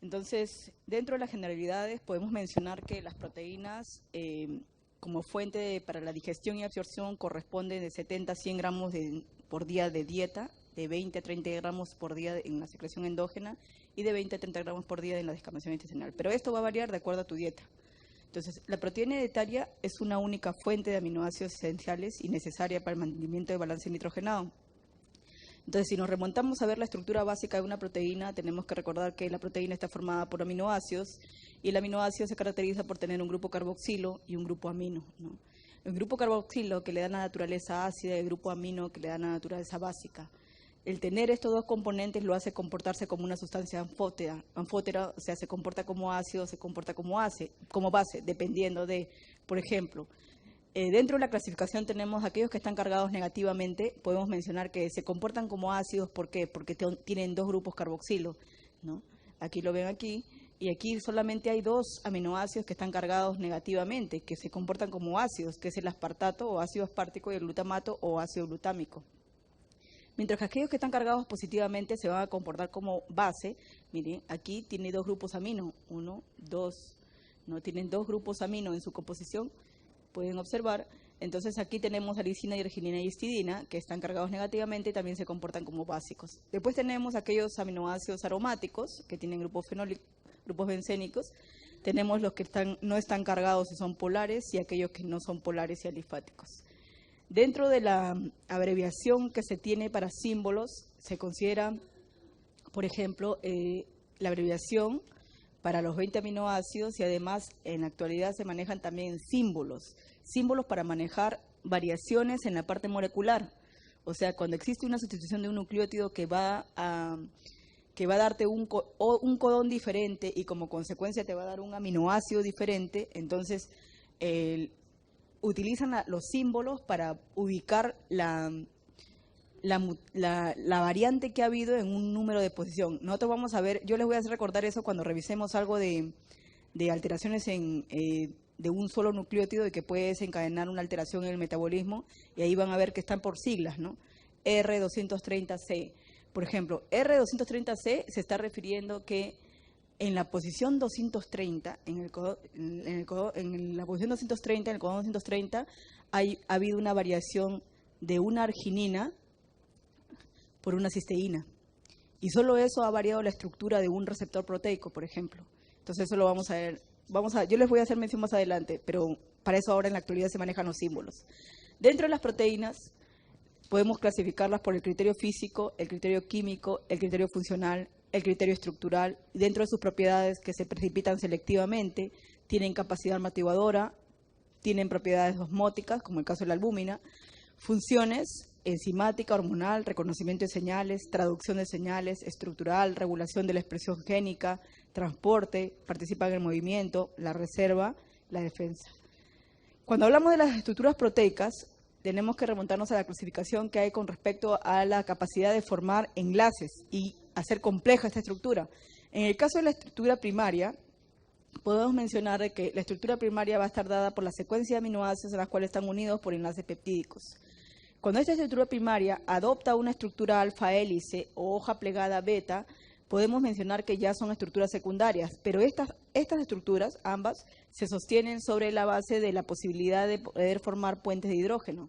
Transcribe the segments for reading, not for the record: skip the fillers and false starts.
Entonces, dentro de las generalidades podemos mencionar que las proteínas como fuente para la digestión y absorción corresponden de 70 a 100 gramos por día de dieta, de 20 a 30 gramos por día en la secreción endógena y de 20 a 30 gramos por día en la descamación intestinal. Pero esto va a variar de acuerdo a tu dieta. Entonces, la proteína dietaria es una única fuente de aminoácidos esenciales y necesaria para el mantenimiento de balance nitrogenado. Entonces, si nos remontamos a ver la estructura básica de una proteína, tenemos que recordar que la proteína está formada por aminoácidos y el aminoácido se caracteriza por tener un grupo carboxilo y un grupo amino, ¿no? El grupo carboxilo que le da la naturaleza ácida y el grupo amino que le da la naturaleza básica. El tener estos dos componentes lo hace comportarse como una sustancia anfótera, o sea, se comporta como ácido, se comporta como base, dependiendo de, por ejemplo, dentro de la clasificación tenemos aquellos que están cargados negativamente, podemos mencionar que se comportan como ácidos, ¿por qué? Porque tienen dos grupos carboxilo, ¿no? Aquí lo ven aquí, y aquí solamente hay dos aminoácidos que están cargados negativamente, que se comportan como ácidos, que es el aspartato o ácido aspartico y el glutamato o ácido glutámico. Mientras que aquellos que están cargados positivamente se van a comportar como base. Miren, aquí tiene dos grupos amino, 1, 2, no tienen dos grupos amino en su composición, pueden observar. Entonces aquí tenemos arisina, arginina y histidina, que están cargados negativamente y también se comportan como básicos. Después tenemos aquellos aminoácidos aromáticos, que tienen grupos bencénicos. Tenemos los que no están cargados y son polares, y aquellos que no son polares y alifáticos. Dentro de la abreviación que se tiene para símbolos, se considera, por ejemplo, la abreviación para los 20 aminoácidos, y además en la actualidad se manejan también símbolos para manejar variaciones en la parte molecular. O sea, cuando existe una sustitución de un nucleótido que va a darte un codón diferente y como consecuencia te va a dar un aminoácido diferente, entonces utilizan los símbolos para ubicar la variante que ha habido en un número de posición. Nosotros vamos a ver, yo les voy a hacer recordar eso cuando revisemos algo de alteraciones de un solo nucleótido y que puede desencadenar una alteración en el metabolismo, y ahí van a ver que están por siglas, ¿no? R230C. Por ejemplo, R230C se está refiriendo que en la posición 230, en la posición 230, en el codón 230, ha habido una variación de una arginina por una cisteína. Y solo eso ha variado la estructura de un receptor proteico, por ejemplo. Entonces eso lo vamos a ver. Yo les voy a hacer mención más adelante, pero para eso ahora en la actualidad se manejan los símbolos. Dentro de las proteínas podemos clasificarlas por el criterio físico, el criterio químico, el criterio funcional, el criterio estructural. Dentro de sus propiedades, que se precipitan selectivamente, tienen capacidad motivadora, tienen propiedades osmóticas, como el caso de la albúmina, funciones enzimática, hormonal, reconocimiento de señales, traducción de señales, estructural, regulación de la expresión génica, transporte, participan en el movimiento, la reserva, la defensa. Cuando hablamos de las estructuras proteicas, tenemos que remontarnos a la clasificación que hay con respecto a la capacidad de formar enlaces y hacer compleja esta estructura. En el caso de la estructura primaria, podemos mencionar que la estructura primaria va a estar dada por la secuencia de aminoácidos en las cuales están unidos por enlaces peptídicos. Cuando esta estructura primaria adopta una estructura alfa hélice o hoja plegada beta, podemos mencionar que ya son estructuras secundarias, pero estas estructuras, ambas, se sostienen sobre la base de la posibilidad de poder formar puentes de hidrógeno.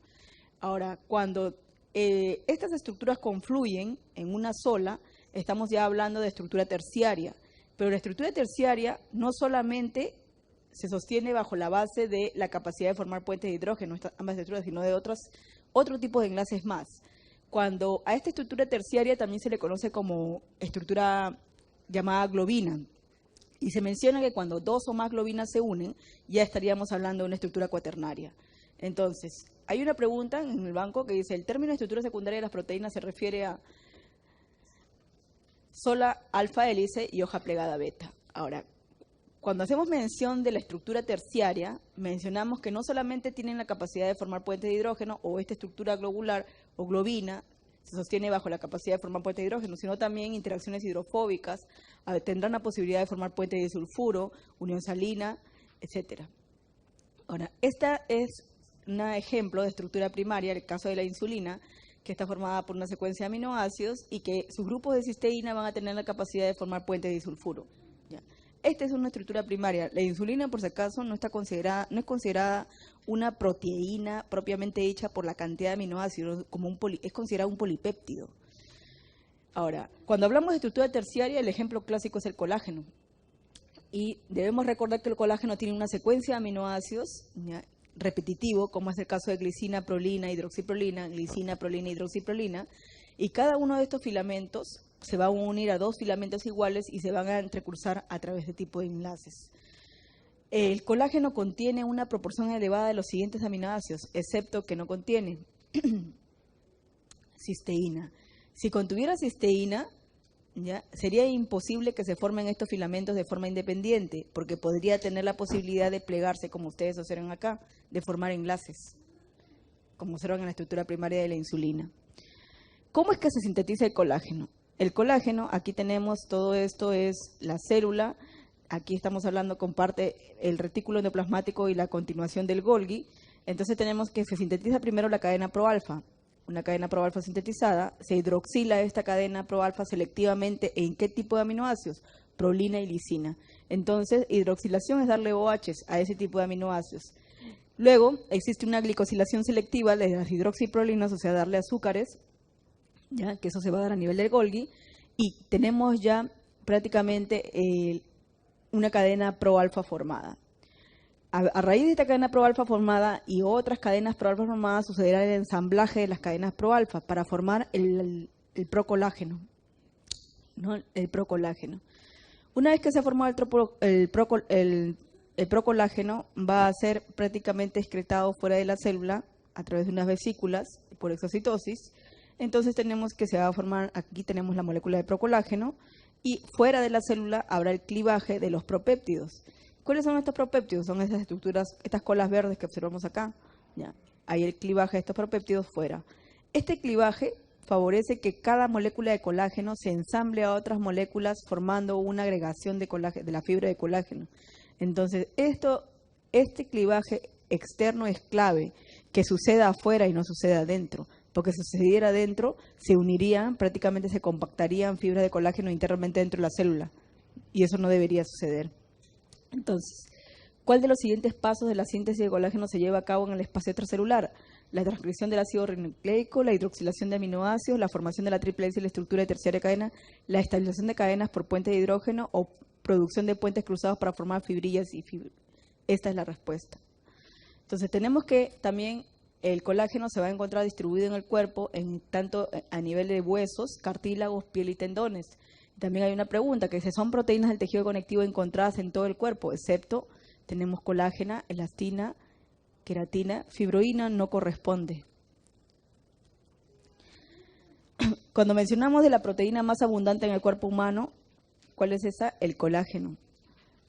Ahora, cuando estas estructuras confluyen en una sola, estamos ya hablando de estructura terciaria, pero la estructura terciaria no solamente se sostiene bajo la base de la capacidad de formar puentes de hidrógeno, ambas estructuras, sino de otro tipo de enlaces más. Cuando a esta estructura terciaria también se le conoce como estructura llamada globina, y se menciona que cuando dos o más globinas se unen, ya estaríamos hablando de una estructura cuaternaria. Entonces, hay una pregunta en el banco que dice, el término estructura secundaria de las proteínas se refiere a sola alfa hélice y hoja plegada beta. Ahora, cuando hacemos mención de la estructura terciaria, mencionamos que no solamente tienen la capacidad de formar puentes de hidrógeno, o esta estructura globular o globina se sostiene bajo la capacidad de formar puentes de hidrógeno, sino también interacciones hidrofóbicas, tendrán la posibilidad de formar puentes de sulfuro, unión salina, etcétera. Ahora, esta es un ejemplo de estructura primaria, el caso de la insulina, que está formada por una secuencia de aminoácidos y que sus grupos de cisteína van a tener la capacidad de formar puentes de disulfuro, Esta es una estructura primaria. La insulina, por si acaso, no es considerada una proteína propiamente hecha por la cantidad de aminoácidos, es considerada un polipéptido. Ahora, cuando hablamos de estructura terciaria, el ejemplo clásico es el colágeno. Y debemos recordar que el colágeno tiene una secuencia de aminoácidos, ¿ya?, repetitivo, como es el caso de glicina, prolina, hidroxiprolina, glicina, prolina, hidroxiprolina, y cada uno de estos filamentos se va a unir a dos filamentos iguales y se van a entrecruzar a través de tipo de enlaces. El colágeno contiene una proporción elevada de los siguientes aminoácidos, excepto que no contiene cisteína. Si contuviera cisteína, ¿ya?, sería imposible que se formen estos filamentos de forma independiente, porque podría tener la posibilidad de plegarse, como ustedes observan acá, de formar enlaces, como observan en la estructura primaria de la insulina. ¿Cómo es que se sintetiza el colágeno? El colágeno, aquí tenemos, todo esto es la célula, aquí estamos hablando, comparte el retículo endoplasmático y la continuación del Golgi. Entonces tenemos que se sintetiza primero la cadena proalfa, una cadena proalfa sintetizada, se hidroxila esta cadena proalfa selectivamente ¿en qué tipo de aminoácidos? Prolina y lisina. Entonces, hidroxilación es darle OH a ese tipo de aminoácidos. Luego, existe una glicosilación selectiva de las hidroxiprolinas, o sea, darle azúcares, ya que eso se va a dar a nivel del Golgi, y tenemos ya prácticamente una cadena proalfa formada. A raíz de esta cadena proalfa formada y otras cadenas proalfa formadas, sucederá el ensamblaje de las cadenas proalfa para formar el procolágeno, ¿no? El procolágeno. Una vez que se ha formado el procolágeno, va a ser prácticamente excretado fuera de la célula a través de unas vesículas por exocitosis. Entonces tenemos que se va a formar, aquí tenemos la molécula de procolágeno, y fuera de la célula habrá el clivaje de los propéptidos. ¿Cuáles son estos propéptidos? Son estas estructuras, estas colas verdes que observamos acá. ¿Ya? Hay el clivaje de estos propéptidos fuera. Este clivaje favorece que cada molécula de colágeno se ensamble a otras moléculas formando una agregación de la fibra de colágeno. Entonces, este clivaje externo es clave, que suceda afuera y no suceda adentro, porque si sucediera adentro, se unirían, prácticamente se compactarían fibras de colágeno internamente dentro de la célula, y eso no debería suceder. Entonces, ¿cuál de los siguientes pasos de la síntesis de colágeno se lleva a cabo en el espacio extracelular? La transcripción del ácido ribonucleico, la hidroxilación de aminoácidos, la formación de la triple hélice y la estructura de terciaria cadena, la estabilización de cadenas por puentes de hidrógeno o producción de puentes cruzados para formar fibrillas y fibras. Esta es la respuesta. Entonces, tenemos que también el colágeno se va a encontrar distribuido en el cuerpo, tanto a nivel de huesos, cartílagos, piel y tendones. También hay una pregunta que dice, ¿son proteínas del tejido conectivo encontradas en todo el cuerpo? Excepto, tenemos colágena, elastina, queratina, fibroína no corresponde. Cuando mencionamos de la proteína más abundante en el cuerpo humano, ¿cuál es esa? El colágeno.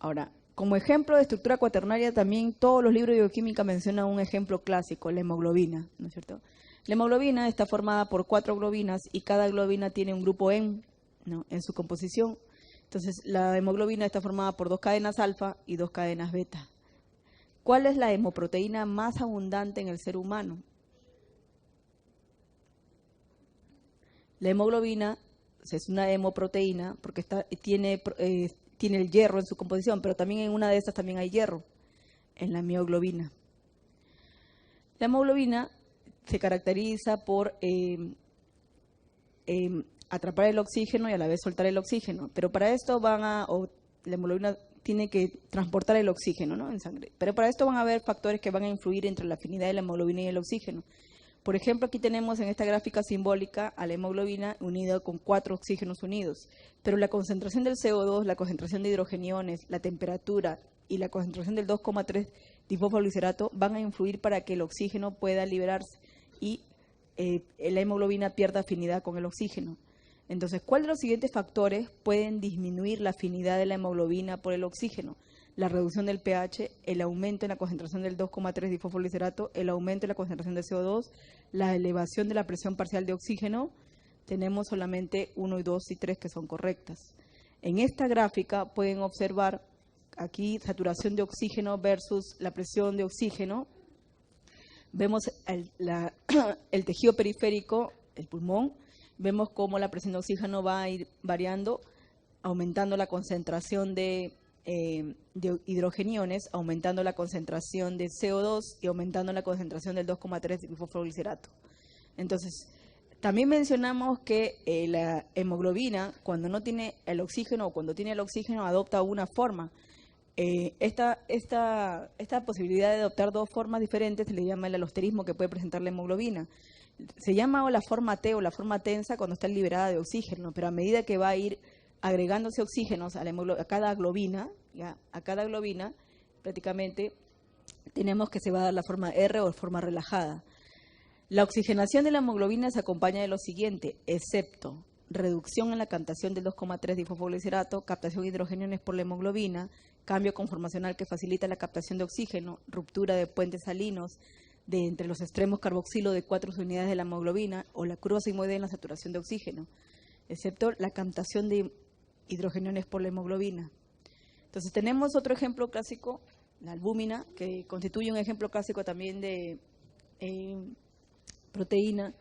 Ahora, como ejemplo de estructura cuaternaria, también todos los libros de bioquímica mencionan un ejemplo clásico, la hemoglobina, ¿no es cierto? La hemoglobina está formada por 4 globinas y cada globina tiene un grupo en, ¿no?, en su composición. Entonces, la hemoglobina está formada por 2 cadenas alfa y 2 cadenas beta. ¿Cuál es la hemoproteína más abundante en el ser humano? La hemoglobina es una hemoproteína porque tiene el hierro en su composición, pero también en una de estas también hay hierro, en la mioglobina. La hemoglobina se caracteriza por atrapar el oxígeno y a la vez soltar el oxígeno, pero para esto la hemoglobina tiene que transportar el oxígeno, ¿no?, en sangre. Pero para esto van a haber factores que van a influir entre la afinidad de la hemoglobina y el oxígeno. Por ejemplo, aquí tenemos en esta gráfica simbólica a la hemoglobina unida con 4 oxígenos unidos, pero la concentración del CO2, la concentración de hidrogeniones, la temperatura y la concentración del 2,3 difosfoglicerato van a influir para que el oxígeno pueda liberarse y la hemoglobina pierda afinidad con el oxígeno. Entonces, ¿cuál de los siguientes factores pueden disminuir la afinidad de la hemoglobina por el oxígeno? La reducción del pH, el aumento en la concentración del 2,3 difosfoglicerato, el aumento en la concentración de CO2, la elevación de la presión parcial de oxígeno. Tenemos solamente 1, 2 y 3 que son correctas. En esta gráfica pueden observar aquí saturación de oxígeno versus la presión de oxígeno. Vemos el tejido periférico, el pulmón. Vemos cómo la presión de oxígeno va a ir variando, aumentando la concentración de de hidrogeniones, aumentando la concentración de CO2 y aumentando la concentración del 2,3 de bifosfoglicerato. Entonces, también mencionamos que la hemoglobina, cuando no tiene el oxígeno o cuando tiene el oxígeno, adopta una forma. Esta posibilidad de adoptar dos formas diferentes se le llama el alosterismo que puede presentar la hemoglobina. Se llama la forma T o la forma tensa cuando está liberada de oxígeno, pero a medida que va a ir agregándose oxígenos a cada globina, ¿ya? A cada globina, prácticamente tenemos que se va a dar la forma R o forma relajada. La oxigenación de la hemoglobina se acompaña de lo siguiente, excepto reducción en la captación del 2,3 difosfoglicerato, captación de hidrogeniones por la hemoglobina, cambio conformacional que facilita la captación de oxígeno, ruptura de puentes salinos de entre los extremos carboxilo de 4 unidades de la hemoglobina o la curva sigmoide en la saturación de oxígeno, excepto la captación de hidrogeniones por la hemoglobina. Entonces tenemos otro ejemplo clásico, la albúmina, que constituye un ejemplo clásico también de proteína.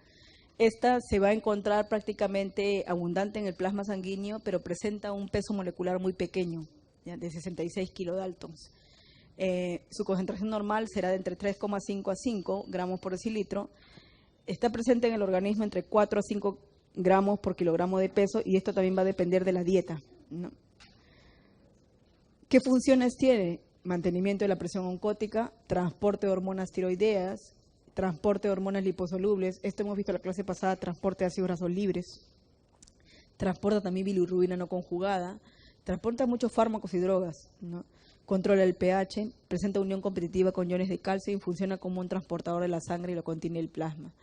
Esta se va a encontrar prácticamente abundante en el plasma sanguíneo, pero presenta un peso molecular muy pequeño, ¿ya? De 66 kilodaltons. Su concentración normal será de entre 3,5 a 5 gramos por decilitro. Está presente en el organismo entre 4 a 5 gramos por kilogramo de peso y esto también va a depender de la dieta, ¿no? ¿Qué funciones tiene? Mantenimiento de la presión oncótica, transporte de hormonas tiroideas, transporte de hormonas liposolubles, esto hemos visto en la clase pasada, transporte de ácidos grasos libres, transporta también bilirrubina no conjugada, transporta muchos fármacos y drogas, ¿no? Controla el pH, presenta unión competitiva con iones de calcio y funciona como un transportador de la sangre y lo contiene el plasma.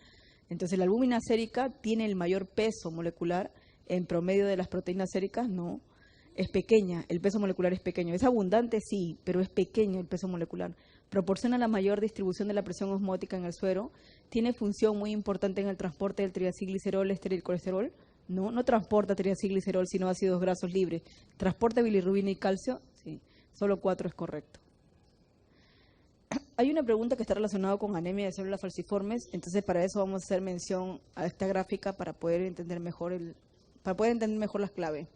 Entonces la albúmina sérica tiene el mayor peso molecular en promedio de las proteínas séricas, no, es pequeña, el peso molecular es pequeño, es abundante sí, pero es pequeño el peso molecular. Proporciona la mayor distribución de la presión osmótica en el suero, tiene función muy importante en el transporte del triacilglicerol, esterilcolesterol, no transporta triacilglicerol sino ácidos grasos libres, transporta bilirrubina y calcio, sí, solo 4 es correcto. Hay una pregunta que está relacionada con anemia de células falciformes, entonces para eso vamos a hacer mención a esta gráfica para poder entender mejor las claves.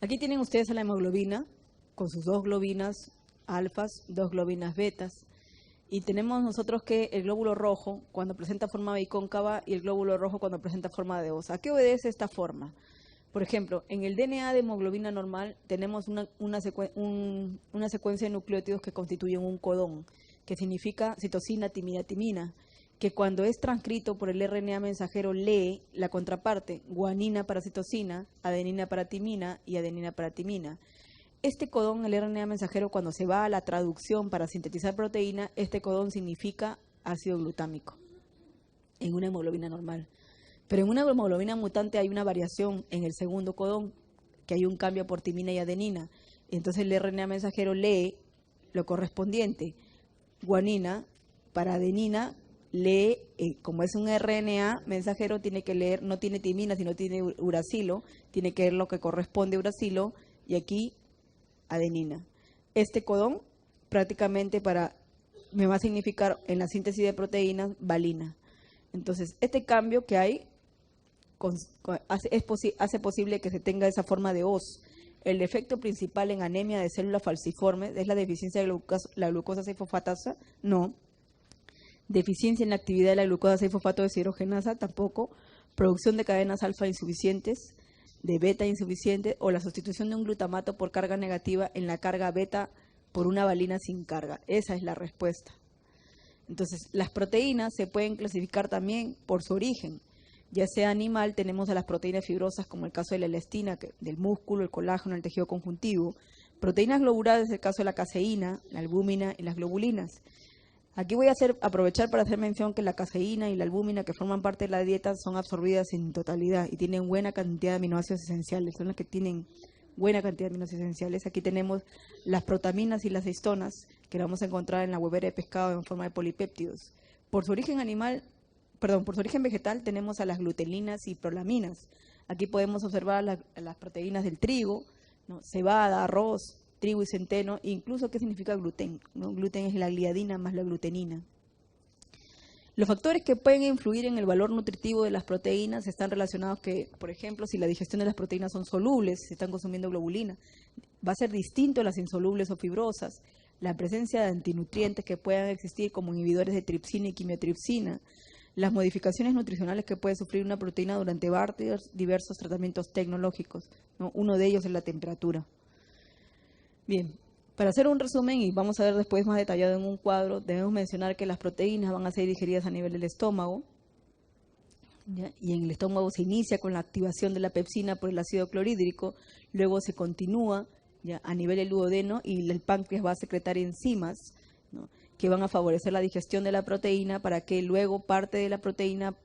Aquí tienen ustedes a la hemoglobina con sus 2 globinas alfas, 2 globinas betas. Y tenemos nosotros que el glóbulo rojo cuando presenta forma bicóncava y el glóbulo rojo cuando presenta forma de osa. ¿A qué obedece esta forma? Por ejemplo, en el DNA de hemoglobina normal tenemos una secuencia de nucleótidos que constituyen un codón, que significa citosina, timina, timina, que cuando es transcrito por el RNA mensajero lee la contraparte, guanina para citosina, adenina para timina y adenina para timina. Este codón, el RNA mensajero, cuando se va a la traducción para sintetizar proteína, este codón significa ácido glutámico en una hemoglobina normal. Pero en una hemoglobina mutante hay una variación en el segundo codón, que hay un cambio por timina y adenina. Entonces el RNA mensajero lee lo correspondiente. Guanina para adenina lee, como es un RNA mensajero, tiene que leer, no tiene timina, sino tiene uracilo, tiene que leer lo que corresponde a uracilo, y aquí adenina. Este codón prácticamente me va a significar en la síntesis de proteínas valina. Entonces, este cambio que hay hace posible que se tenga esa forma de hoz. El efecto principal en anemia de células falciformes es la deficiencia de la glucosa 6-fosfatasa, no. Deficiencia en la actividad de la glucosa 6-fosfato deshidrogenasa, tampoco. Producción de cadenas alfa insuficientes, de beta insuficiente, o la sustitución de un glutamato por carga negativa en la carga beta por una valina sin carga. Esa es la respuesta. Entonces, las proteínas se pueden clasificar también por su origen. Ya sea animal, tenemos a las proteínas fibrosas, como el caso de la elastina, del músculo, el colágeno, el tejido conjuntivo. Proteínas globulares, el caso de la caseína, la albúmina y las globulinas. Aquí voy a aprovechar para hacer mención que la caseína y la albúmina, que forman parte de la dieta, son absorbidas en totalidad y tienen buena cantidad de aminoácidos esenciales. Son las que tienen buena cantidad de aminoácidos esenciales. Aquí tenemos las protaminas y las histonas, que las vamos a encontrar en la huevera de pescado en forma de polipéptidos. Por su origen vegetal tenemos a las glutelinas y prolaminas. Aquí podemos observar las proteínas del trigo, ¿no? Cebada, arroz, trigo y centeno, incluso qué significa gluten, ¿no? Gluten es la gliadina más la glutenina. Los factores que pueden influir en el valor nutritivo de las proteínas están relacionados que, por ejemplo, si la digestión de las proteínas son solubles, si están consumiendo globulina, va a ser distinto a las insolubles o fibrosas. La presencia de antinutrientes que puedan existir como inhibidores de tripsina y quimiotripsina, las modificaciones nutricionales que puede sufrir una proteína durante diversos tratamientos tecnológicos, ¿no? Uno de ellos es la temperatura. Bien, para hacer un resumen, y vamos a ver después más detallado en un cuadro, debemos mencionar que las proteínas van a ser digeridas a nivel del estómago, ¿ya? Y en el estómago se inicia con la activación de la pepsina por el ácido clorhídrico, luego se continúa, ¿ya?, a nivel del duodeno y el páncreas va a secretar enzimas, ¿no?, que van a favorecer la digestión de la proteína para que luego parte de la proteína,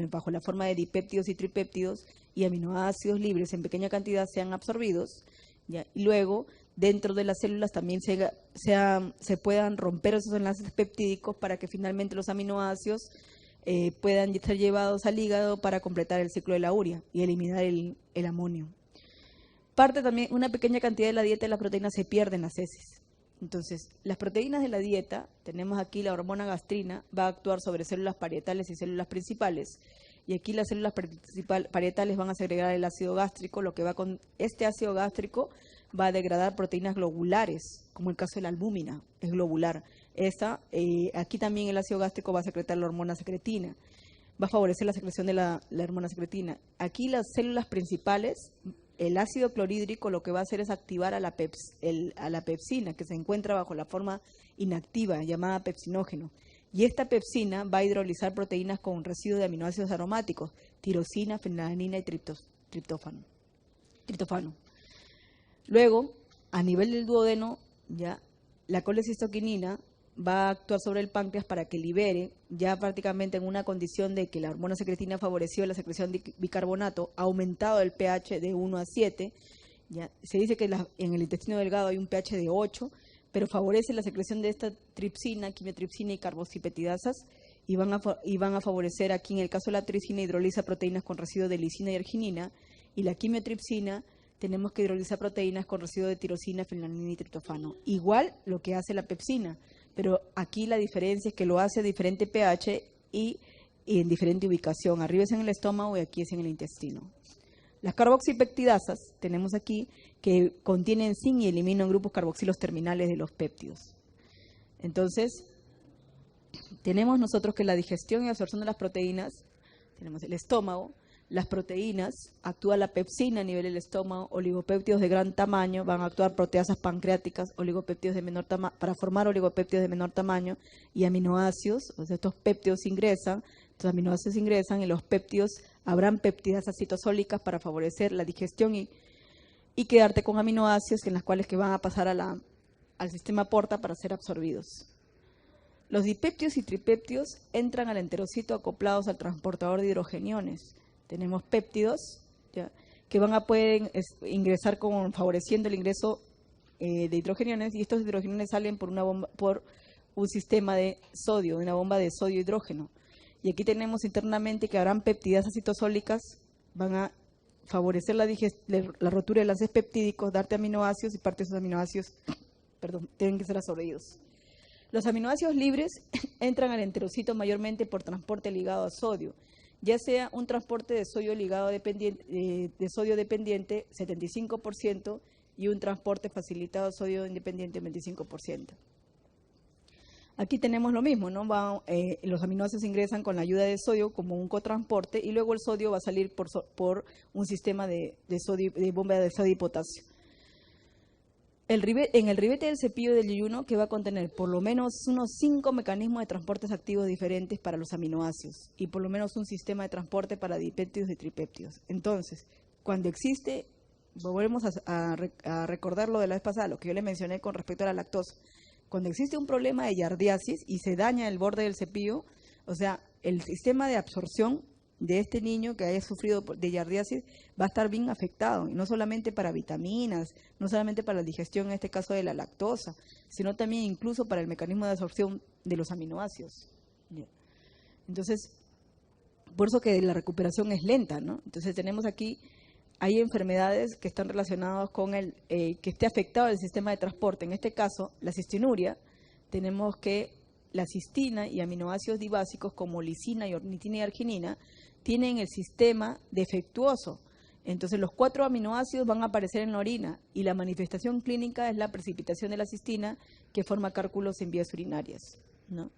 bajo la forma de dipéptidos y tripéptidos y aminoácidos libres en pequeña cantidad, sean absorbidos, ¿ya? Y luego dentro de las células también se puedan romper esos enlaces peptídicos para que finalmente los aminoácidos puedan ser llevados al hígado para completar el ciclo de la urea y eliminar el amonio. Una pequeña cantidad de la dieta de las proteínas se pierde en las heces. Entonces, las proteínas de la dieta, tenemos aquí la hormona gastrina, va a actuar sobre células parietales y células principales. Y aquí las células parietales van a segregar el ácido gástrico, lo que va con este ácido gástrico va a degradar proteínas globulares, como el caso de la albúmina, es globular. Aquí también el ácido gástrico va a secretar la hormona secretina, va a favorecer la secreción de la hormona secretina. Aquí las células principales, el ácido clorhídrico lo que va a hacer es activar a la pepsina, que se encuentra bajo la forma inactiva, llamada pepsinógeno. Y esta pepsina va a hidrolizar proteínas con residuos de aminoácidos aromáticos, tirosina, fenilalalanina y triptófano. Luego, a nivel del duodeno, ya la colecistoquinina va a actuar sobre el páncreas para que libere, ya prácticamente en una condición de que la hormona secretina favoreció la secreción de bicarbonato, ha aumentado el pH de 1 a 7, ya se dice que en el intestino delgado hay un pH de 8, pero favorece la secreción de esta tripsina, quimiotripsina y carboxipeptidasas, y van a favorecer aquí, en el caso de la tripsina, hidroliza proteínas con residuos de lisina y arginina, y la quimiotripsina tenemos que hidrolizar proteínas con residuos de tirosina, fenilalanina y triptófano. Igual lo que hace la pepsina, pero aquí la diferencia es que lo hace a diferente pH y en diferente ubicación. Arriba es en el estómago y aquí es en el intestino. Las carboxipeptidasas, tenemos aquí, que contienen zinc y eliminan grupos carboxilos terminales de los péptidos. Entonces, tenemos nosotros que la digestión y absorción de las proteínas, tenemos el estómago, las proteínas, actúa la pepsina a nivel del estómago, oligopéptidos de gran tamaño, van a actuar proteasas pancreáticas, oligopéptidos de menor tamaño, para formar oligopéptidos de menor tamaño y aminoácidos, o sea, estos péptidos ingresan, estos aminoácidos ingresan y los péptidos habrán peptidasas citosólicas para favorecer la digestión y quedarte con aminoácidos en las cuales que van a pasar al sistema porta para ser absorbidos. Los dipéptidos y tripéptidos entran al enterocito acoplados al transportador de hidrogeniones. Tenemos péptidos, ¿ya?, que van a poder ingresar favoreciendo el ingreso de hidrogeniones, y estos hidrogeniones salen por un sistema de sodio, una bomba de sodio-hidrógeno. Y aquí tenemos internamente que habrán peptidasas citosólicas, van a favorecer la rotura de enlaces peptídicos, darte aminoácidos, y parte de esos aminoácidos tienen que ser absorbidos. Los aminoácidos libres entran al enterocito mayormente por transporte ligado a sodio, ya sea un transporte de sodio ligado de sodio dependiente 75% y un transporte facilitado de sodio independiente 25%. Aquí tenemos lo mismo, ¿no? Los aminoácidos ingresan con la ayuda de sodio como un cotransporte y luego el sodio va a salir por un sistema de bomba de sodio y potasio. En el ribete del cepillo del yeyuno, que va a contener por lo menos unos 5 mecanismos de transportes activos diferentes para los aminoácidos y por lo menos un sistema de transporte para dipéptidos y tripéptidos. Entonces, cuando existe, volvemos a recordar lo de la vez pasada, lo que yo le mencioné con respecto a la lactosa. Cuando existe un problema de yardiasis y se daña el borde del cepillo, o sea, el sistema de absorción de este niño que haya sufrido de yardiasis va a estar bien afectado, y no solamente para vitaminas, no solamente para la digestión, en este caso de la lactosa, sino también incluso para el mecanismo de absorción de los aminoácidos. Entonces, por eso que la recuperación es lenta, ¿no? Entonces tenemos aquí, hay enfermedades que están relacionadas con que esté afectado el sistema de transporte. En este caso, la cistinuria, tenemos que la cistina y aminoácidos dibásicos como lisina y ornitina y arginina tienen el sistema defectuoso. Entonces los 4 aminoácidos van a aparecer en la orina y la manifestación clínica es la precipitación de la cistina que forma cálculos en vías urinarias, ¿no?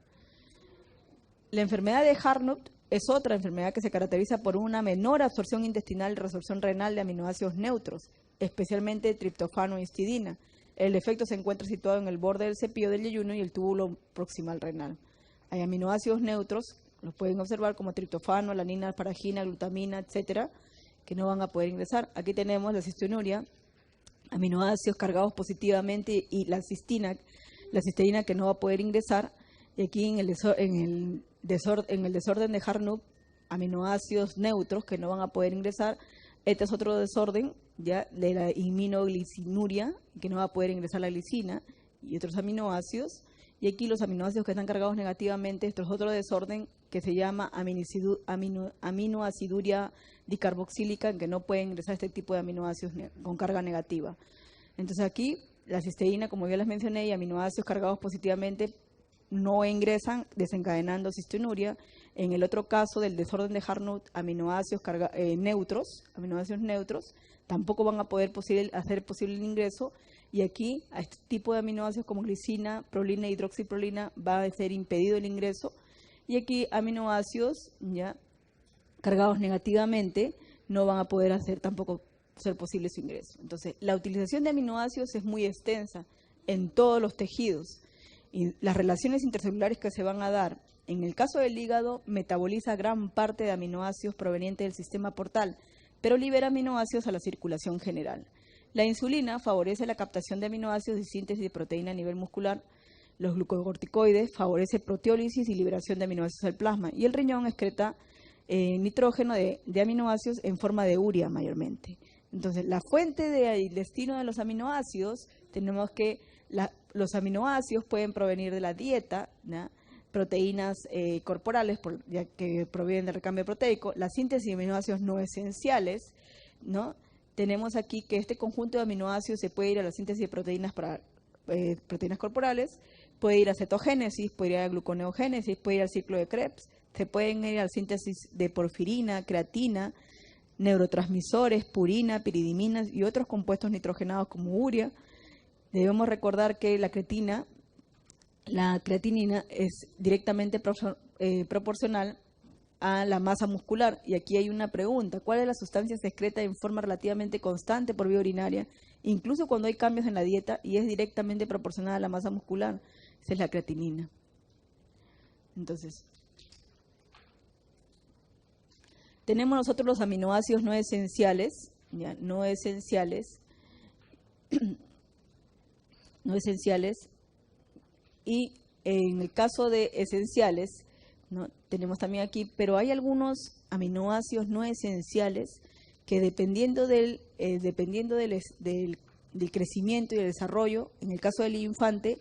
La enfermedad de Hartnup es otra enfermedad que se caracteriza por una menor absorción intestinal y resorción renal de aminoácidos neutros, especialmente triptofano e histidina. El efecto se encuentra situado en el borde del cepillo del yeyuno y el túbulo proximal renal. Hay aminoácidos neutros, los pueden observar como triptofano, alanina, asparagina, glutamina, etcétera, que no van a poder ingresar. Aquí tenemos la cistinuria, aminoácidos cargados positivamente y la cisteína que no va a poder ingresar. Y aquí en el desorden de Hartnup, aminoácidos neutros que no van a poder ingresar. Este es otro desorden ya de la iminoglicinuria, que no va a poder ingresar la glicina y otros aminoácidos. Y aquí los aminoácidos que están cargados negativamente, esto es otro desorden que se llama aminoaciduria dicarboxílica, en que no pueden ingresar este tipo de aminoácidos con carga negativa. Entonces aquí la cisteína, como ya les mencioné, y aminoácidos cargados positivamente no ingresan, desencadenando cistinuria. En el otro caso del desorden de Hartnup, aminoácidos neutros, tampoco van a poder hacer posible el ingreso. Y aquí, a este tipo de aminoácidos como glicina, prolina, hidroxiprolina, va a ser impedido el ingreso. Y aquí, aminoácidos ya cargados negativamente no van a poder tampoco ser posible su ingreso. Entonces, la utilización de aminoácidos es muy extensa en todos los tejidos. Y las relaciones intercelulares que se van a dar, en el caso del hígado, metaboliza gran parte de aminoácidos provenientes del sistema portal, pero libera aminoácidos a la circulación general. La insulina favorece la captación de aminoácidos y síntesis de proteína a nivel muscular. Los glucocorticoides favorece proteólisis y liberación de aminoácidos al plasma. Y el riñón excreta nitrógeno de aminoácidos en forma de urea mayormente. Entonces, la fuente del destino de los aminoácidos, tenemos que los aminoácidos pueden provenir de la dieta, ¿no? Proteínas corporales, ya que provienen del recambio proteico, la síntesis de aminoácidos no esenciales, ¿no? Tenemos aquí que este conjunto de aminoácidos se puede ir a la síntesis de proteínas para proteínas corporales, puede ir a cetogénesis, puede ir a gluconeogénesis, puede ir al ciclo de Krebs, se pueden ir a la síntesis de porfirina, creatina, neurotransmisores, purina, piridiminas y otros compuestos nitrogenados como urea. Debemos recordar que la creatinina es directamente proporcional a la masa muscular. Y aquí hay una pregunta: ¿cuál es la sustancia secreta en forma relativamente constante por vía urinaria, incluso cuando hay cambios en la dieta, y es directamente proporcional a la masa muscular? Esa es la creatinina. Entonces, tenemos nosotros los aminoácidos no esenciales, ¿ya? No esenciales, y en el caso de esenciales, ¿no? Tenemos también aquí, pero hay algunos aminoácidos no esenciales que dependiendo del crecimiento y del desarrollo, en el caso del infante,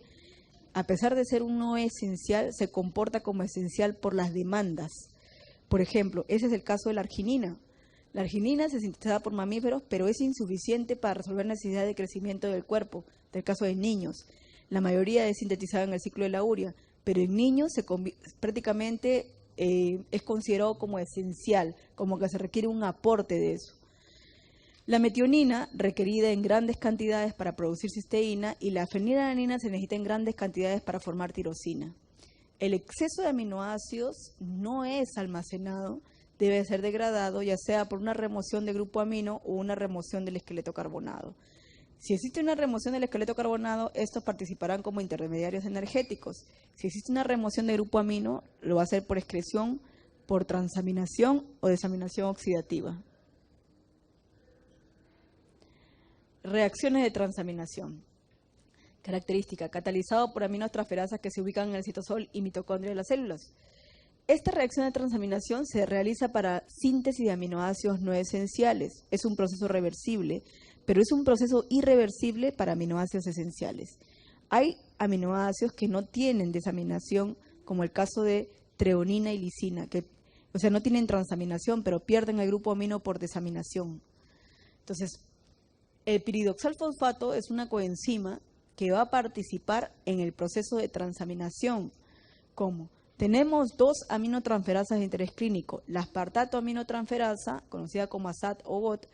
a pesar de ser un no esencial, se comporta como esencial por las demandas. Por ejemplo, ese es el caso de la arginina. La arginina se sintetiza por mamíferos, pero es insuficiente para resolver necesidades de crecimiento del cuerpo, del caso de niños. La mayoría es sintetizada en el ciclo de la urea, pero en niños prácticamente es considerado como esencial, como que se requiere un aporte de eso. La metionina, requerida en grandes cantidades para producir cisteína, y la fenilalanina se necesita en grandes cantidades para formar tirosina. El exceso de aminoácidos no es almacenado, debe ser degradado, ya sea por una remoción de grupo amino o una remoción del esqueleto carbonado. Si existe una remoción del esqueleto carbonado, estos participarán como intermediarios energéticos. Si existe una remoción de grupo amino, lo va a hacer por excreción, por transaminación o desaminación oxidativa. Reacciones de transaminación. Característica: catalizado por aminotransferasas que se ubican en el citosol y mitocondria de las células. Esta reacción de transaminación se realiza para síntesis de aminoácidos no esenciales. Es un proceso reversible, pero es un proceso irreversible para aminoácidos esenciales. Hay aminoácidos que no tienen desaminación, como el caso de treonina y lisina, que no tienen transaminación, pero pierden el grupo amino por desaminación. Entonces, el piridoxalfosfato es una coenzima que va a participar en el proceso de transaminación, ¿Cómo? Tenemos dos aminotransferasas de interés clínico, la aspartato aminotransferasa, conocida como ASAT o GOT,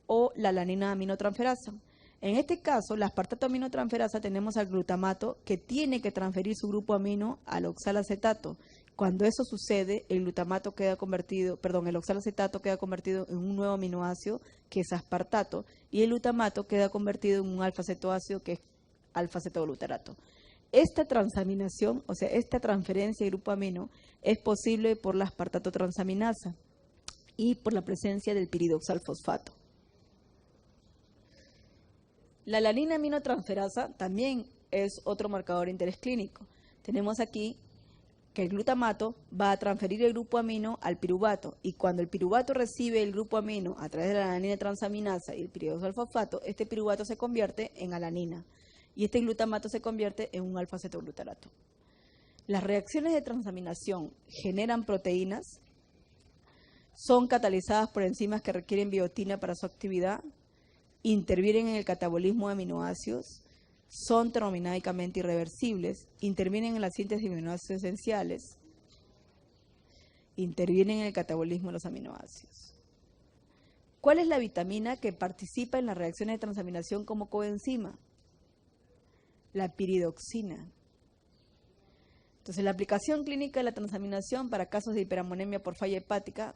o la alanina aminotransferasa. En este caso, la aspartato aminotransferasa tenemos al glutamato que tiene que transferir su grupo amino al oxalacetato. Cuando eso sucede, el oxalacetato queda convertido en un nuevo aminoácido que es aspartato y el glutamato queda convertido en un alfa-cetoácido que es alfa-cetoglutarato. Esta transaminación, o sea, esta transferencia de grupo amino es posible por la aspartato transaminasa y por la presencia del piridoxalfosfato. La alanina aminotransferasa también es otro marcador de interés clínico. Tenemos aquí que el glutamato va a transferir el grupo amino al piruvato y cuando el piruvato recibe el grupo amino a través de la alanina transaminasa y el piridoxalfosfato, este piruvato se convierte en alanina y este glutamato se convierte en un alfa-cetoglutarato. Las reacciones de transaminación generan proteínas, son catalizadas por enzimas que requieren biotina para su actividad, intervienen en el catabolismo de aminoácidos, son termodinámicamente irreversibles, intervienen en la síntesis de aminoácidos esenciales, intervienen en el catabolismo de los aminoácidos. ¿Cuál es la vitamina que participa en las reacciones de transaminación como coenzima? La piridoxina. Entonces, la aplicación clínica de la transaminación para casos de hiperamonemia por falla hepática,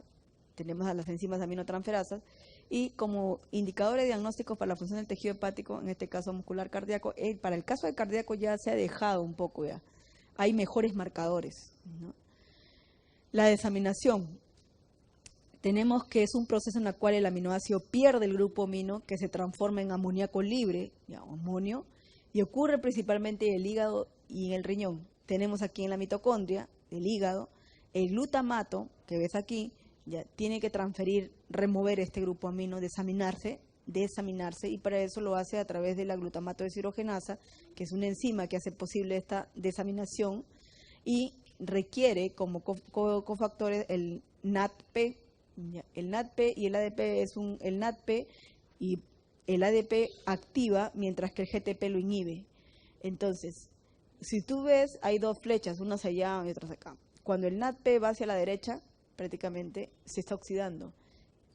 tenemos a las enzimas aminotransferasas, y como indicadores diagnósticos para la función del tejido hepático, en este caso muscular cardíaco, para el caso del cardíaco ya se ha dejado un poco ya, hay mejores marcadores, ¿no? La desaminación, tenemos que es un proceso en el cual el aminoácido pierde el grupo amino que se transforma en amoníaco libre, ya, amonio, y ocurre principalmente en el hígado y en el riñón. Tenemos aquí en la mitocondria del hígado el glutamato, que ves aquí, ya tiene que remover este grupo amino, desaminarse, y para eso lo hace a través de la glutamato deshidrogenasa, que es una enzima que hace posible esta desaminación y requiere como cofactores el NADP. El NADP y el ADP el NADP y el ADP activa mientras que el GTP lo inhibe. Entonces, si tú ves, hay dos flechas, una hacia allá y otra acá. Cuando el NADP va hacia la derecha, prácticamente se está oxidando.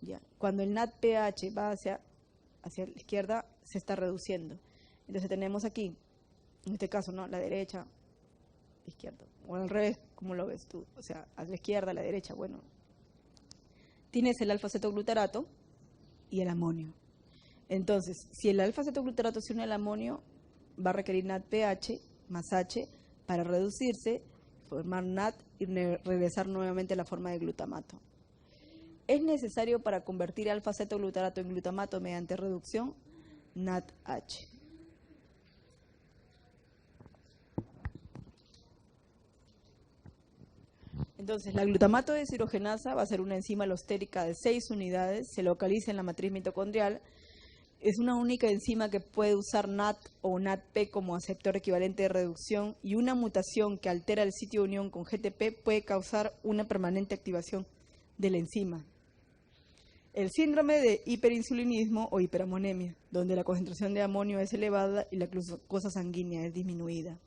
¿Ya? Cuando el NADPH va hacia la izquierda, se está reduciendo. Entonces tenemos aquí, en este caso, ¿no? La derecha, la izquierda, o al revés, ¿cómo lo ves tú? O sea, a la izquierda, a la derecha, bueno. Tienes el alfa-cetoglutarato y el amonio. Entonces, si el alfa-cetoglutarato se une al amonio, va a requerir NADPH más H para reducirse, formar NAD y regresar nuevamente a la forma de glutamato. Es necesario para convertir alfa-cetoglutarato en glutamato mediante reducción NADH. Entonces, la glutamato deshidrogenasa va a ser una enzima alostérica de 6 unidades, se localiza en la matriz mitocondrial. Es una única enzima que puede usar NAD o NADP como aceptor equivalente de reducción y una mutación que altera el sitio de unión con GTP puede causar una permanente activación de la enzima. El síndrome de hiperinsulinismo o hiperamonemia, donde la concentración de amonio es elevada y la glucosa sanguínea es disminuida.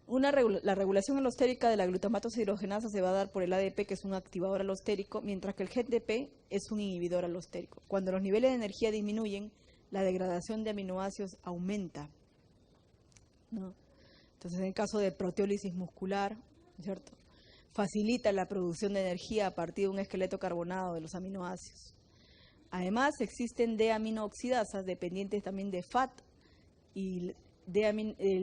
La regulación alostérica de la glutamato deshidrogenasa se va a dar por el ADP, que es un activador alostérico, mientras que el GTP es un inhibidor alostérico. Cuando los niveles de energía disminuyen, la degradación de aminoácidos aumenta, ¿no? Entonces, en el caso de proteólisis muscular, ¿cierto?, facilita la producción de energía a partir de un esqueleto carbonado de los aminoácidos. Además, existen D-aminooxidasas dependientes también de FAT y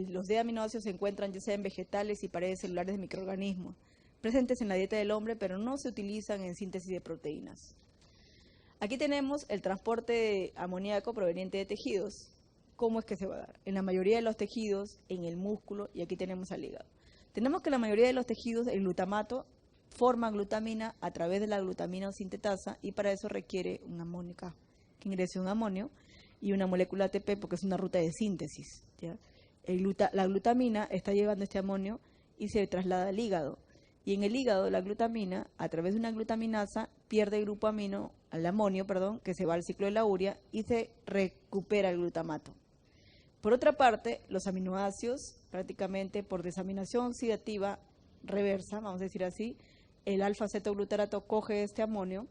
los D-aminoácidos se encuentran ya sea en vegetales y paredes celulares de microorganismos, presentes en la dieta del hombre, pero no se utilizan en síntesis de proteínas. Aquí tenemos el transporte de amoníaco proveniente de tejidos. ¿Cómo es que se va a dar? En la mayoría de los tejidos, en el músculo, y aquí tenemos al hígado. Tenemos que en la mayoría de los tejidos el glutamato forma glutamina a través de la glutamina sintetasa y para eso requiere una amónica que ingrese un amonio y una molécula ATP porque es una ruta de síntesis, ¿ya? La glutamina está llevando este amonio y se traslada al hígado. Y en el hígado la glutamina, a través de una glutaminasa, pierde el grupo amino, al amonio, perdón, que se va al ciclo de la urea y se recupera el glutamato. Por otra parte, los aminoácidos, prácticamente por desaminación oxidativa reversa, vamos a decir así, el alfa-cetoglutarato coge este amonio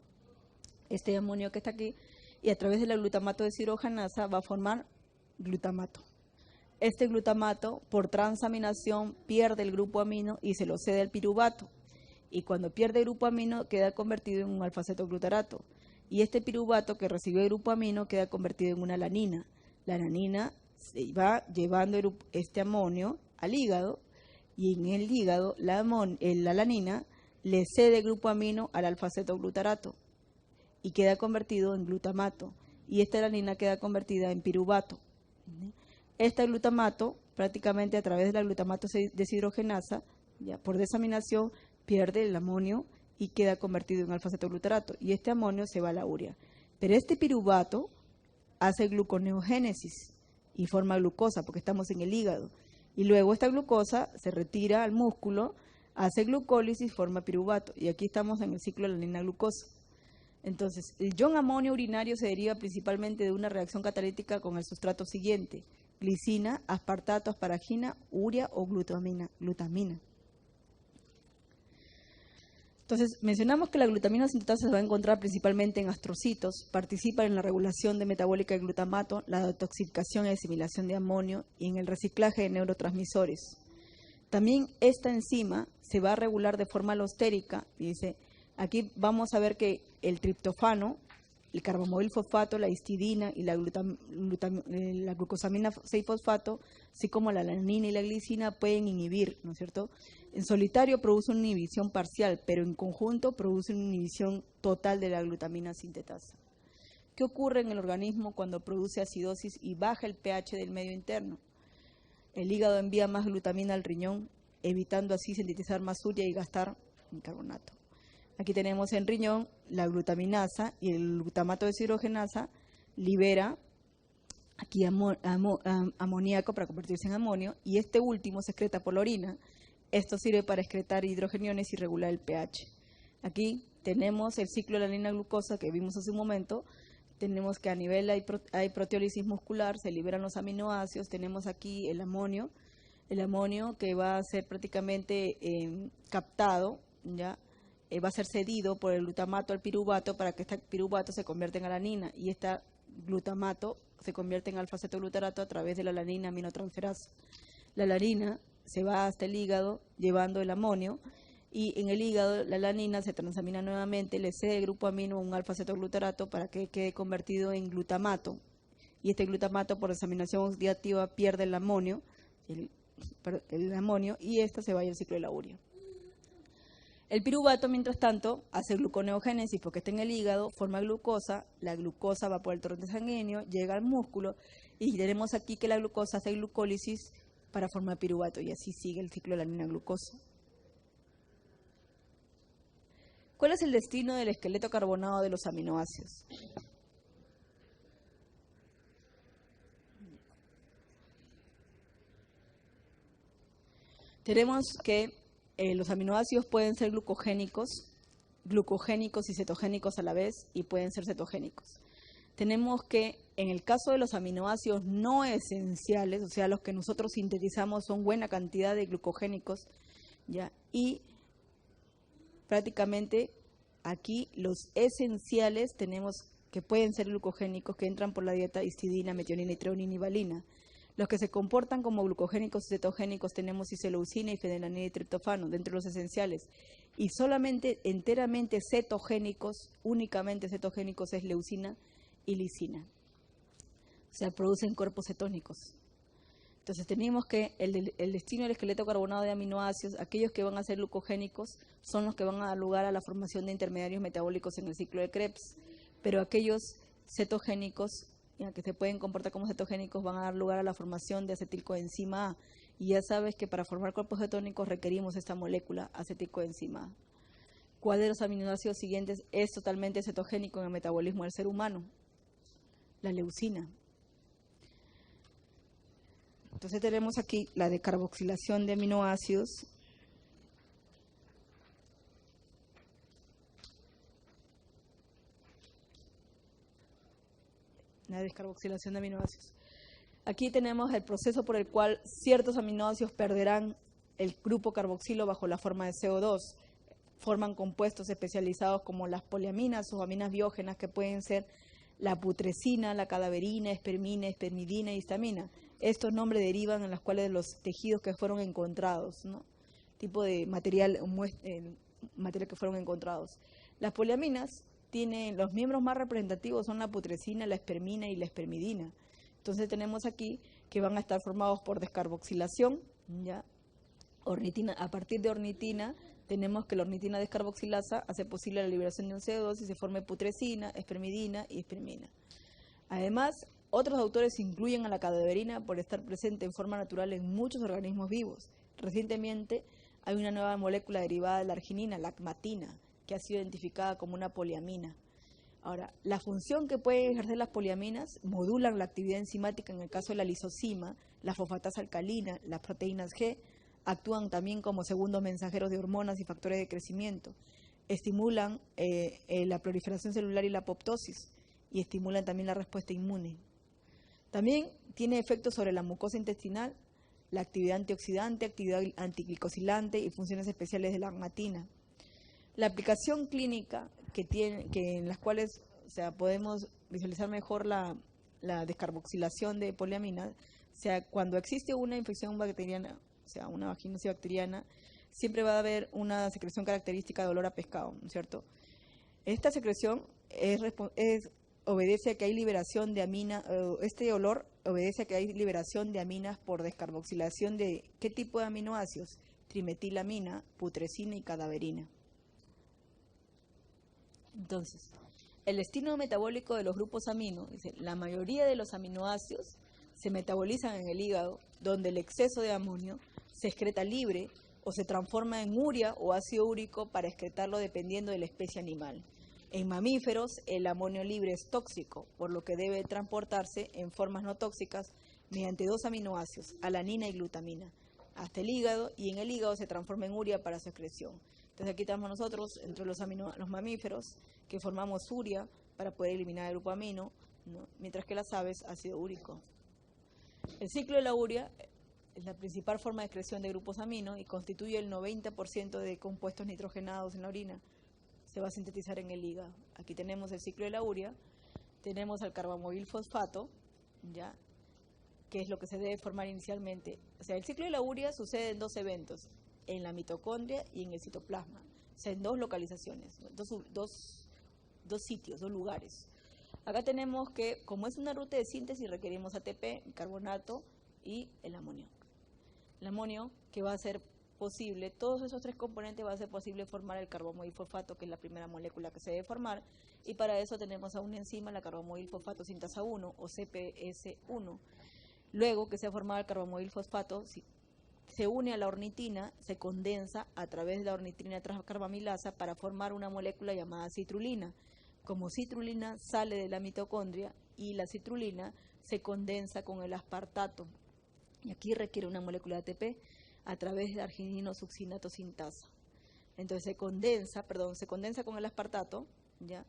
que está aquí, y a través de la glutamato deshidrogenasa va a formar glutamato. Este glutamato, por transaminación, pierde el grupo amino y se lo cede al piruvato. Y cuando pierde el grupo amino, queda convertido en un alfa-cetoglutarato. Y este piruvato que recibió el grupo amino queda convertido en una alanina. La alanina se va llevando este amonio al hígado, y en el hígado la alanina le cede el grupo amino al alfa-cetoglutarato y queda convertido en glutamato. Y esta alanina queda convertida en piruvato. Este glutamato, prácticamente a través de la glutamato deshidrogenasa, ya por desaminación, pierde el amonio y queda convertido en alfa-cetoglutarato. Y este amonio se va a la urea. Pero este piruvato hace gluconeogénesis y forma glucosa, porque estamos en el hígado. Y luego esta glucosa se retira al músculo, hace glucólisis, forma piruvato. Y aquí estamos en el ciclo de la alanina-glucosa. Entonces, el ion amonio urinario se deriva principalmente de una reacción catalítica con el sustrato siguiente: glicina, aspartato, asparagina, urea o glutamina. Entonces, mencionamos que la glutamina sintetasa se va a encontrar principalmente en astrocitos, participa en la regulación de metabólica del glutamato, la detoxificación y asimilación de amonio y en el reciclaje de neurotransmisores. También esta enzima se va a regular de forma alostérica. Dice, aquí vamos a ver que el triptofano, el carbamomil fosfato, la histidina y la glucosamina 6-fosfato, así como la alanina y la glicina, pueden inhibir, ¿no es cierto? En solitario produce una inhibición parcial, pero en conjunto produce una inhibición total de la glutamina sintetasa. ¿Qué ocurre en el organismo cuando produce acidosis y baja el pH del medio interno? El hígado envía más glutamina al riñón, evitando así sintetizar más urea y gastar bicarbonato. Aquí tenemos en riñón la glutaminasa, y el glutamato deshidrogenasa libera aquí amoníaco para convertirse en amonio, y este último se excreta por la orina. Esto sirve para excretar hidrogeniones y regular el pH. Aquí tenemos el ciclo de la alanina-glucosa que vimos hace un momento. Tenemos que a nivel hay proteólisis muscular, se liberan los aminoácidos. Tenemos aquí el amonio que va a ser prácticamente captado, ¿ya? Va a ser cedido por el glutamato al piruvato para que este piruvato se convierta en alanina, y este glutamato se convierte en alfa-cetoglutarato a través de la alanina aminotransferasa. La alanina se va hasta el hígado llevando el amonio, y en el hígado la alanina se transamina nuevamente, le cede el grupo amino a un alfa-cetoglutarato para que quede convertido en glutamato, y este glutamato por desaminación oxidativa pierde el amonio, y esta se va al ciclo de la urea. El piruvato, mientras tanto, hace gluconeogénesis porque está en el hígado, forma glucosa, la glucosa va por el torrente sanguíneo, llega al músculo, y tenemos aquí que la glucosa hace glucólisis para formar piruvato, y así sigue el ciclo de la alanina-glucosa. ¿Cuál es el destino del esqueleto carbonado de los aminoácidos? Tenemos que los aminoácidos pueden ser glucogénicos y cetogénicos a la vez, y pueden ser cetogénicos. Tenemos que, en el caso de los aminoácidos no esenciales, o sea, los que nosotros sintetizamos son buena cantidad de glucogénicos, ¿ya? Y prácticamente aquí los esenciales tenemos que pueden ser glucogénicos, que entran por la dieta: histidina, metionina, treonina y valina. Los que se comportan como glucogénicos y cetogénicos tenemos isoleucina y fenelanina y triptofano dentro de los esenciales. Y solamente enteramente cetogénicos, únicamente cetogénicos, es leucina y lisina. O sea, producen cuerpos cetónicos. Entonces tenemos que el destino del esqueleto carbonado de aminoácidos, aquellos que van a ser glucogénicos, son los que van a dar lugar a la formación de intermediarios metabólicos en el ciclo de Krebs, pero aquellos cetogénicos, que se pueden comportar como cetogénicos, van a dar lugar a la formación de acetilcoenzima A. Y ya sabes que para formar cuerpos cetónicos requerimos esta molécula, acetilcoenzima A. ¿Cuál de los aminoácidos siguientes es totalmente cetogénico en el metabolismo del ser humano? La leucina. Entonces tenemos aquí la descarboxilación de aminoácidos. La descarboxilación de aminoácidos. Aquí tenemos el proceso por el cual ciertos aminoácidos perderán el grupo carboxilo bajo la forma de CO2. Forman compuestos especializados como las poliaminas o aminas biógenas, que pueden ser la putrescina, la cadaverina, espermina, espermidina y histamina. Estos nombres derivan en los cuales de los tejidos que fueron encontrados, ¿no? Tipo de material que fueron encontrados. Las poliaminas tienen, los miembros más representativos son la putrescina, la espermina y la espermidina. Entonces tenemos aquí que van a estar formados por descarboxilación, ¿ya? Ornitina, a partir de ornitina tenemos que la ornitina descarboxilasa hace posible la liberación de un CO2 y se forme putrescina, espermidina y espermina. Además, otros autores incluyen a la cadaverina por estar presente en forma natural en muchos organismos vivos. Recientemente hay una nueva molécula derivada de la arginina, la acmatina, que ha sido identificada como una poliamina. Ahora, la función que pueden ejercer las poliaminas modulan la actividad enzimática en el caso de la lisocima, la fosfatasa alcalina, las proteínas G, actúan también como segundos mensajeros de hormonas y factores de crecimiento, estimulan la proliferación celular y la apoptosis, y estimulan también la respuesta inmune. También tiene efectos sobre la mucosa intestinal, la actividad antioxidante, actividad antiglicosilante y funciones especiales de la acmatina. La aplicación clínica que en las cuales, o sea, podemos visualizar mejor la descarboxilación de poliaminas, o sea, cuando existe una infección bacteriana, o sea, una vaginosis bacteriana, siempre va a haber una secreción característica de olor a pescado, ¿no es cierto? Esta secreción obedece a que hay liberación de aminas, este olor obedece a que hay liberación de aminas por descarboxilación de ¿qué tipo de aminoácidos? Trimetilamina, putrescina y cadaverina. Entonces, el destino metabólico de los grupos amino, dice, la mayoría de los aminoácidos se metabolizan en el hígado, donde el exceso de amonio se excreta libre o se transforma en urea o ácido úrico para excretarlo dependiendo de la especie animal. En mamíferos, el amonio libre es tóxico, por lo que debe transportarse en formas no tóxicas mediante dos aminoácidos, alanina y glutamina, hasta el hígado, y en el hígado se transforma en urea para su excreción. Entonces aquí estamos nosotros, entre los mamíferos, que formamos urea para poder eliminar el grupo amino, ¿no? Mientras que las aves, ácido úrico. El ciclo de la urea es la principal forma de excreción de grupos amino y constituye el 90% de compuestos nitrogenados en la orina. Se va a sintetizar en el hígado. Aquí tenemos el ciclo de la urea, tenemos al carbamoil fosfato, ¿ya? Que es lo que se debe formar inicialmente. O sea, el ciclo de la urea sucede en dos eventos, en la mitocondria y en el citoplasma. O sea, en dos localizaciones, dos sitios, dos lugares. Acá tenemos que, como es una ruta de síntesis, requerimos ATP, carbonato y el amonio. El amonio que va a ser posible, todos esos tres componentes va a ser posible formar el carbamoil fosfato, que es la primera molécula que se debe formar, y para eso tenemos a una enzima, la carbamoil fosfato sintasa 1 o CPS1. Luego que se ha formado el carbamoil fosfato, se une a la ornitina, se condensa a través de la ornitina transcarbamilasa para formar una molécula llamada citrulina. Como citrulina sale de la mitocondria y la citrulina se condensa con el aspartato. Y aquí requiere una molécula de ATP a través de argininosuccinato sintasa. Entonces se condensa con el aspartato, ¿ya?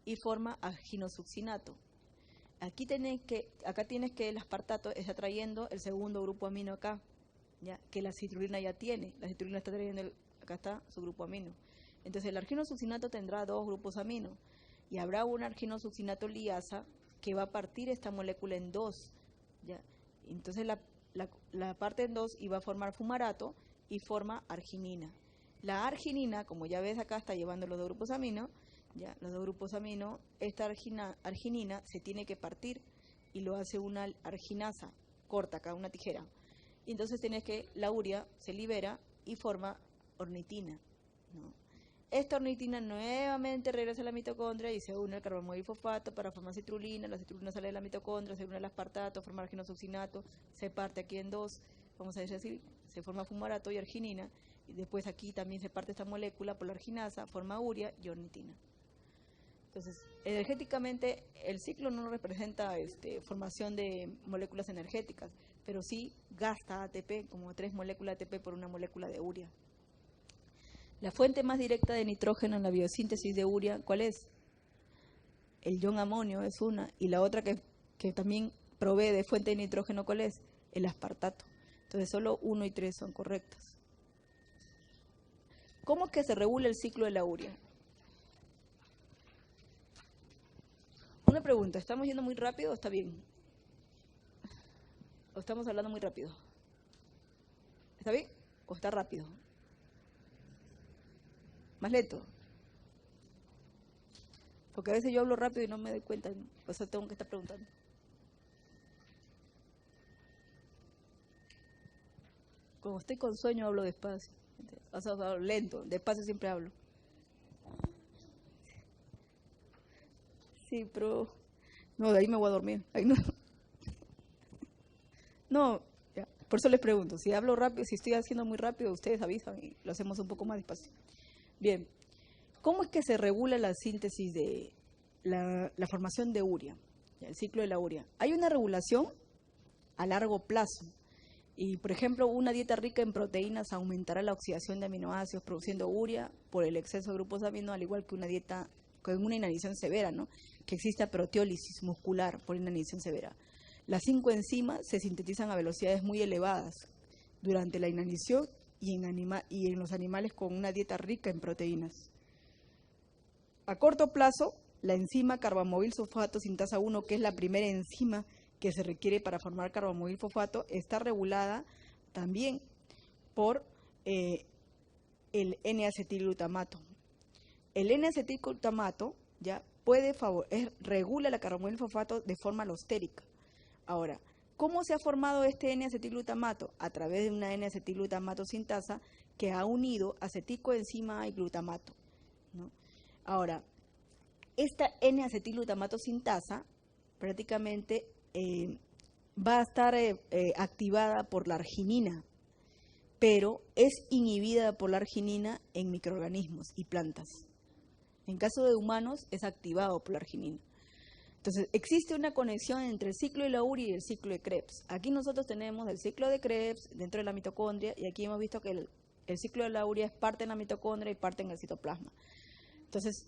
Y forma arginosuccinato. Acá tienes que el aspartato está trayendo el segundo grupo amino acá, ¿ya? Que la citrulina ya tiene. La citrulina está trayendo, acá está su grupo amino. Entonces el arginosuccinato tendrá dos grupos amino y habrá una arginosuccinato liasa que va a partir esta molécula en dos, ¿ya? Entonces la parte en dos y va a formar fumarato y forma arginina. La arginina, como ya ves acá, está llevando los dos grupos amino. Ya, los dos grupos amino, esta arginina se tiene que partir y lo hace una arginasa, corta acá, una tijera. Y entonces la urea se libera y forma ornitina, ¿no? Esta ornitina nuevamente regresa a la mitocondria y se une al carbamoil fosfato para formar citrulina. La citrulina sale de la mitocondria, se une al aspartato, forma arginosuccinato, se parte aquí en dos, vamos a decir así, se forma fumarato y arginina. Y después aquí también se parte esta molécula por la arginasa, forma urea y ornitina. Entonces, energéticamente, el ciclo no representa formación de moléculas energéticas, pero sí gasta ATP, como 3 moléculas de ATP por una molécula de urea. La fuente más directa de nitrógeno en la biosíntesis de urea, ¿cuál es? El ion amonio es una, y la otra que también provee de fuente de nitrógeno, ¿cuál es? El aspartato. Entonces solo 1 y 3 son correctas. ¿Cómo es que se regula el ciclo de la urea? Una pregunta, ¿estamos yendo muy rápido o está bien? ¿O estamos hablando muy rápido? ¿Está bien? ¿O está rápido? ¿Más lento? Porque a veces yo hablo rápido y no me doy cuenta, ¿no? O sea, tengo que estar preguntando. Cuando estoy con sueño hablo despacio. O sea, hablo lento, despacio siempre hablo. Sí, pero... No, de ahí me voy a dormir. Ahí no. No, ya. Por eso les pregunto, si hablo rápido, si estoy haciendo muy rápido, ustedes avisan y lo hacemos un poco más despacio. Bien, ¿cómo es que se regula la síntesis de la formación de urea, el ciclo de la urea? Hay una regulación a largo plazo. Y, por ejemplo, una dieta rica en proteínas aumentará la oxidación de aminoácidos produciendo urea por el exceso de grupos amino, al igual que una dieta con una inanición severa, ¿no? Que exista proteólisis muscular por inanición severa. Las 5 enzimas se sintetizan a velocidades muy elevadas durante la inanición y en los animales con una dieta rica en proteínas. A corto plazo, la enzima carbamil sulfato sintasa 1, que es la primera enzima que se requiere para formar carbamil fosfato, está regulada también por el N-acetilglutamato. El N-acetilglutamato ya regula la carbamil fosfato de forma alostérica. Ahora, ¿cómo se ha formado este N-acetilglutamato? A través de una N-acetilglutamato sintasa que ha unido aceticoenzima y glutamato, ¿no? Ahora, esta N-acetilglutamato sintasa prácticamente va a estar activada por la arginina, pero es inhibida por la arginina en microorganismos y plantas. En caso de humanos es activado por la arginina. Entonces, existe una conexión entre el ciclo de la urea y el ciclo de Krebs. Aquí nosotros tenemos el ciclo de Krebs dentro de la mitocondria y aquí hemos visto que el ciclo de la urea es parte en la mitocondria y parte en el citoplasma. Entonces,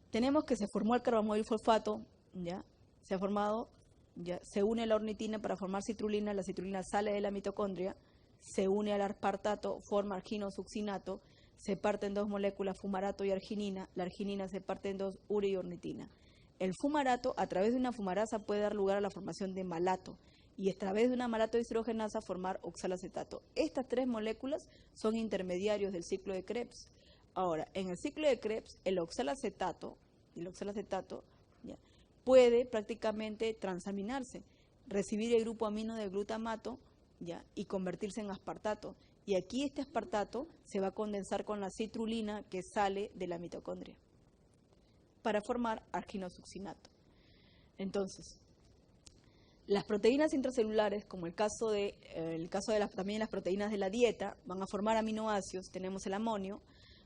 tenemos que se formó el carbamil fosfato, ¿ya? Se ha formado, ya, se une a la ornitina para formar citrulina, la citrulina sale de la mitocondria, se une al aspartato, forma arginosuccinato, se parten 2 moléculas, fumarato y arginina, la arginina se parte en 2, urea y ornitina. El fumarato, a través de una fumarasa, puede dar lugar a la formación de malato, y a través de una malato deshidrogenasa formar oxalacetato. Estas 3 moléculas son intermediarios del ciclo de Krebs. Ahora, en el ciclo de Krebs, el oxalacetato ¿ya? Puede prácticamente transaminarse, recibir el grupo amino del glutamato, ¿ya? Y convertirse en aspartato. Y aquí este aspartato se va a condensar con la citrulina que sale de la mitocondria para formar arginosuccinato. Entonces, las proteínas intracelulares, como el caso de también las proteínas de la dieta, van a formar aminoácidos. Tenemos el amonio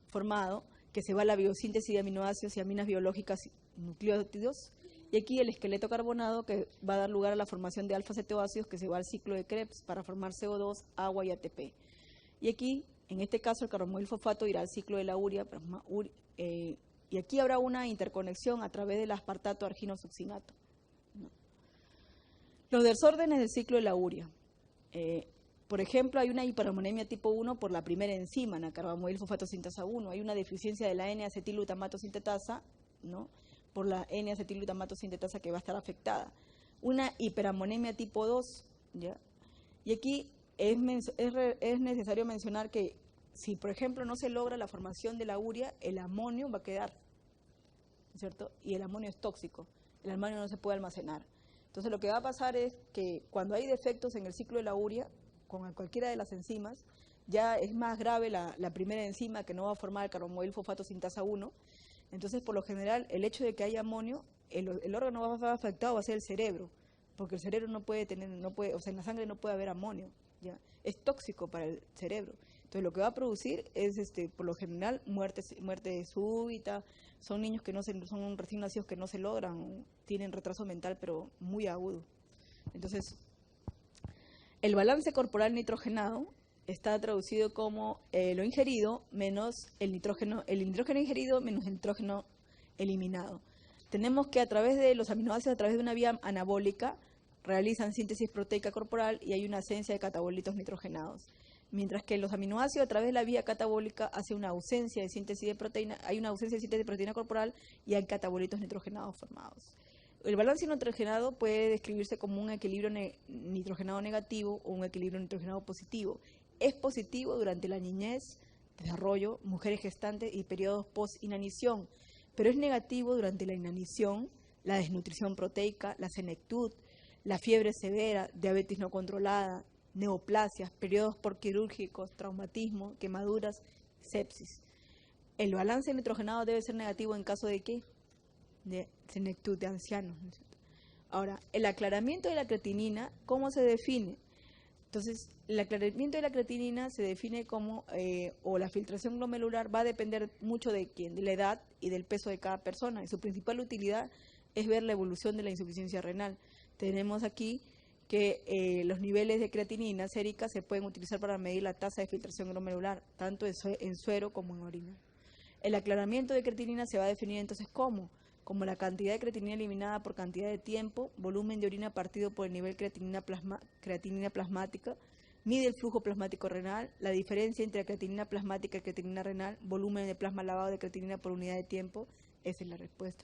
formado, que se va a la biosíntesis de aminoácidos y aminas biológicas nucleótidos, y aquí el esqueleto carbonado, que va a dar lugar a la formación de alfa-cetoácidos, que se va al ciclo de Krebs para formar CO2, agua y ATP. Y aquí, en este caso, el carbamil fosfato irá al ciclo de la urea, y aquí habrá una interconexión a través del aspartato arginosuccinato, ¿no? Los desórdenes del ciclo de la urea. Por ejemplo, hay una hiperammonemia tipo 1 por la primera enzima, la carbamil fosfato sintasa 1. Hay una deficiencia de la N-acetilglutamato sintetasa, ¿no? Por la N-acetilglutamato sintetasa que va a estar afectada. Una hiperammonemia tipo 2, ¿ya? Y aquí es necesario mencionar que si, por ejemplo, no se logra la formación de la urea, el amonio va a quedar, ¿cierto? Y el amonio es tóxico, el amonio no se puede almacenar. Entonces, lo que va a pasar es que cuando hay defectos en el ciclo de la urea, con cualquiera de las enzimas, ya es más grave la primera enzima que no va a formar el carbamil fosfato sintasa 1. Entonces, por lo general, el hecho de que haya amonio, el órgano más afectado va a ser el cerebro, porque el cerebro o sea, en la sangre no puede haber amonio, ¿ya? Es tóxico para el cerebro. Entonces, lo que va a producir es, por lo general, muerte súbita. Son niños que son recién nacidos que no se logran, tienen retraso mental, pero muy agudo. Entonces, el balance corporal nitrogenado está traducido como lo ingerido menos el nitrógeno ingerido menos el nitrógeno eliminado. Tenemos que a través de los aminoácidos, a través de una vía anabólica, realizan síntesis proteica corporal y hay una ausencia de catabolitos nitrogenados. Mientras que los aminoácidos a través de la vía catabólica hace una ausencia de síntesis de proteína, hay una ausencia de síntesis de proteína corporal y hay catabolitos nitrogenados formados. El balance nitrogenado puede describirse como un equilibrio nitrogenado negativo o un equilibrio nitrogenado positivo. Es positivo durante la niñez, desarrollo, mujeres gestantes y periodos post-inanición, pero es negativo durante la inanición, la desnutrición proteica, la senectud, la fiebre severa, diabetes no controlada, neoplasias, periodos porquirúrgicos, traumatismo, quemaduras, sepsis. El balance nitrogenado debe ser negativo en caso de ¿qué? De senectud de ancianos, ¿no es cierto? Ahora, el aclaramiento de la creatinina, ¿cómo se define? Entonces, el aclaramiento de la creatinina se define como, o la filtración glomerular va a depender mucho de quién, de la edad y del peso de cada persona. Y su principal utilidad es ver la evolución de la insuficiencia renal. Tenemos aquí que los niveles de creatinina sérica se pueden utilizar para medir la tasa de filtración glomerular, tanto en suero como en orina. El aclaramiento de creatinina se va a definir entonces como la cantidad de creatinina eliminada por cantidad de tiempo, volumen de orina partido por el nivel creatinina plasmática, mide el flujo plasmático renal, la diferencia entre creatinina plasmática y creatinina renal, volumen de plasma lavado de creatinina por unidad de tiempo. Esa es la respuesta.